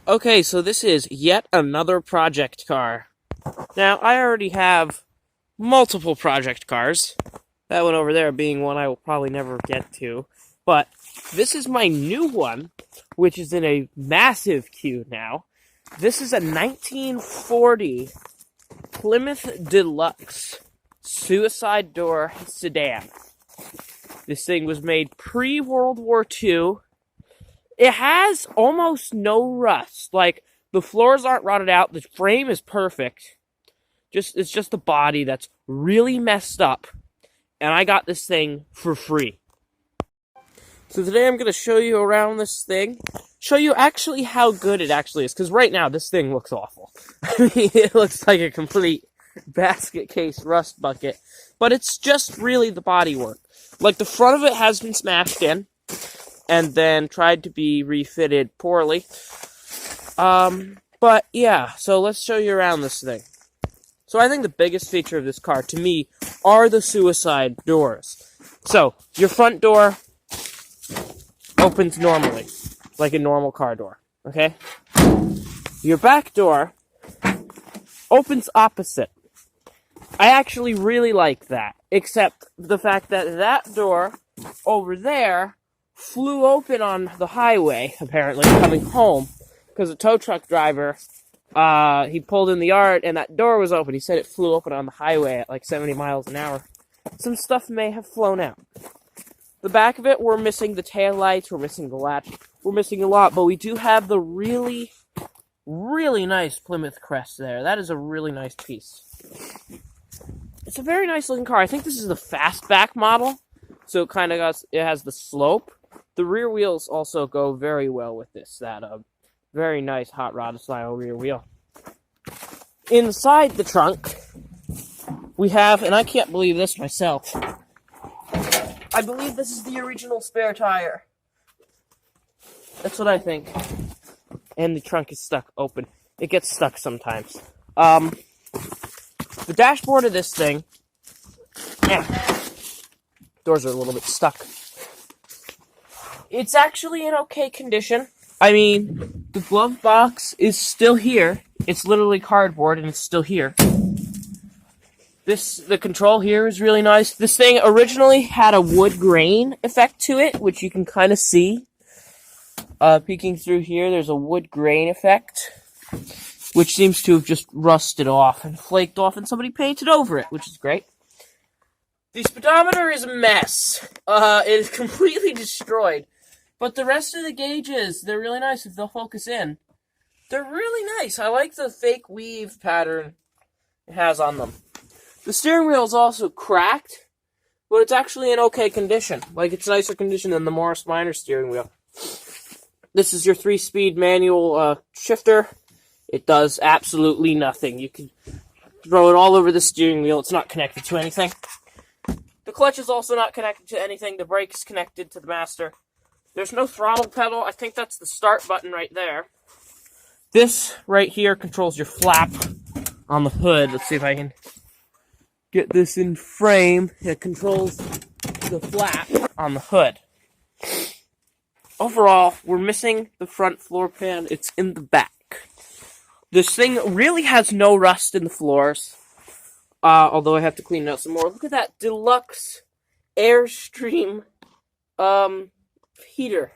Okay, so this is yet another project car. Now, I already have multiple project cars. That one over there being one I will probably never get to. But this is my new one, which is in a massive queue now. This is a 1940 Plymouth Deluxe suicide door sedan. This thing was made pre-World War II. It has almost no rust. Like, the floors aren't rotted out. The frame is perfect. It's just the body that's really messed up. And I got this thing for free. So today I'm going to show you around this thing. Show you actually how good it actually is. Because right now, this thing looks awful. I mean, it looks like a complete basket case rust bucket. But it's just really the body work. Like, the front of it has been smashed in. And then tried to be refitted poorly. But yeah, so let's show you around this thing. So I think the biggest feature of this car, to me, are the suicide doors. So, your front door opens normally, like a normal car door, okay? Your back door opens opposite. I actually really like that, except the fact that that door over there flew open on the highway, apparently, coming home, because a tow truck driver, he pulled in the yard, and that door was open. He said it flew open on the highway at like 70 miles an hour. Some stuff may have flown out. The back of it, we're missing the taillights, we're missing the latch, we're missing a lot, but we do have the really, really nice Plymouth crest there. That is a really nice piece. It's a very nice looking car. I think this is the fastback model, so it has the slope. The rear wheels also go very well with this. That very nice hot rod style rear wheel. Inside the trunk, we have, and I can't believe this myself, I believe this is the original spare tire. That's what I think. And the trunk is stuck open. It gets stuck sometimes. The dashboard of this thing, doors are a little bit stuck. It's actually in okay condition. I mean, the glove box is still here. It's literally cardboard and it's still here. The control here is really nice. This thing originally had a wood grain effect to it, which you can kind of see. Peeking through here, there's a wood grain effect, which seems to have just rusted off and flaked off, and somebody painted over it, which is great. The speedometer is a mess. It is completely destroyed. But the rest of the gauges, they're really nice if they'll focus in. They're really nice. I like the fake weave pattern it has on them. The steering wheel is also cracked, but it's actually in okay condition. Like, it's nicer condition than the Morris Minor steering wheel. This is your 3-speed manual shifter. It does absolutely nothing. You can throw it all over the steering wheel. It's not connected to anything. The clutch is also not connected to anything. The brake is connected to the master. There's no throttle pedal. I think that's the start button right there. This right here controls your flap on the hood. Let's see if I can get this in frame. It controls the flap on the hood. Overall, we're missing the front floor pan. It's in the back. This thing really has no rust in the floors. Although I have to clean it out some more. Look at that deluxe Airstream heater.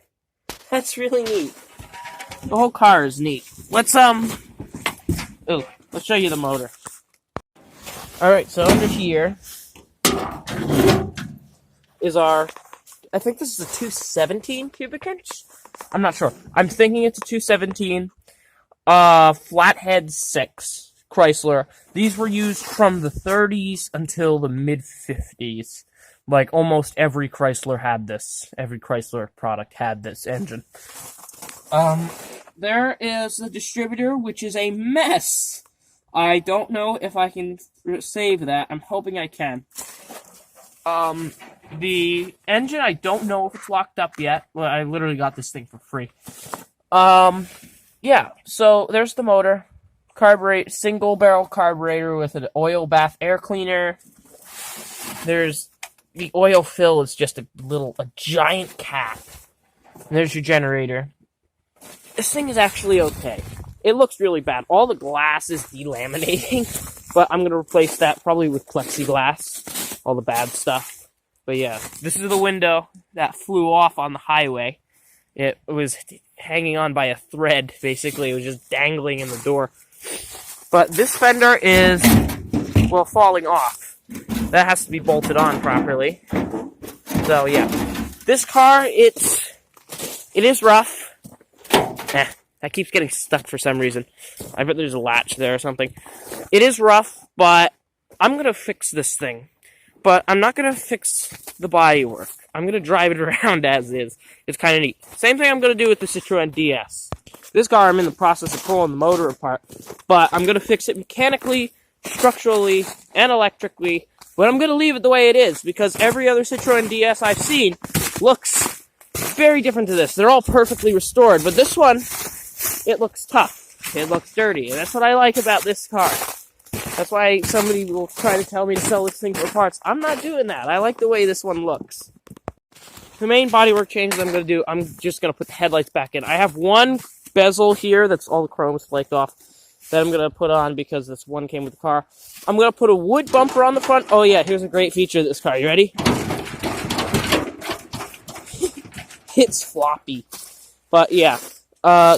That's really neat. The whole car is neat. Let's show you the motor. Alright, so under here is our, I think this is a 217 cubic inch? I'm not sure. I'm thinking it's a 217 flathead 6 Chrysler. These were used from the 30s until the mid-50s. Like, almost every Chrysler had this. Every Chrysler product had this engine. There is the distributor, which is a mess. I don't know if I can save that. I'm hoping I can. The engine, I don't know if it's locked up yet. Well, I literally got this thing for free. Yeah, so there's the motor. Carburetor, single barrel carburetor with an oil bath air cleaner. There's the oil fill is just a giant cap. And there's your generator. this thing is actually okay. It looks really bad. All the glass is delaminating, but I'm going to replace that probably with plexiglass, all the bad stuff. But yeah, this is the window that flew off on the highway. It was hanging on by a thread, basically. It was just dangling in the door. But this fender is, well, falling off. That has to be bolted on properly. So yeah, this car, it is rough. That keeps getting stuck for some reason. I bet there's a latch there or something. It is rough, but I'm going to fix this thing. But I'm not going to fix the bodywork. I'm going to drive it around as is. It's kind of neat. Same thing I'm going to do with the Citroen DS. This car, I'm in the process of pulling the motor apart. But I'm going to fix it mechanically, structurally, and electrically. But I'm going to leave it the way it is, because every other Citroen DS I've seen looks very different to this. They're all perfectly restored. But this one, it looks tough. It looks dirty. And that's what I like about this car. That's why somebody will try to tell me to sell this thing for parts. I'm not doing that. I like the way this one looks. The main bodywork changes I'm going to do, I'm just going to put the headlights back in. I have one bezel here that's all the chrome's flaked off that I'm going to put on because this one came with the car. I'm going to put a wood bumper on the front. Oh yeah, here's a great feature of this car. You ready? It's floppy. But yeah.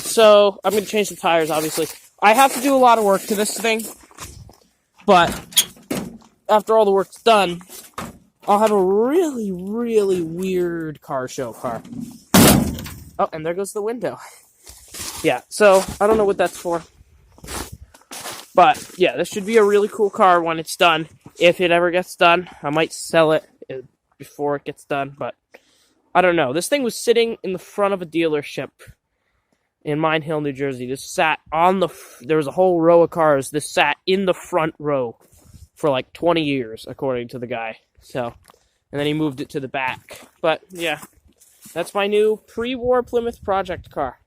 So I'm going to change the tires, obviously. I have to do a lot of work to this thing. But after all the work's done, I'll have a really, really weird car show car. Oh, and there goes the window. Yeah, so I don't know what that's for. But yeah, this should be a really cool car when it's done. If it ever gets done, I might sell it before it gets done, but I don't know. This thing was sitting in the front of a dealership in Mine Hill, New Jersey. This sat on there was a whole row of cars. This sat in the front row for like 20 years, according to the guy. So, and then he moved it to the back. But yeah, that's my new pre-war Plymouth project car.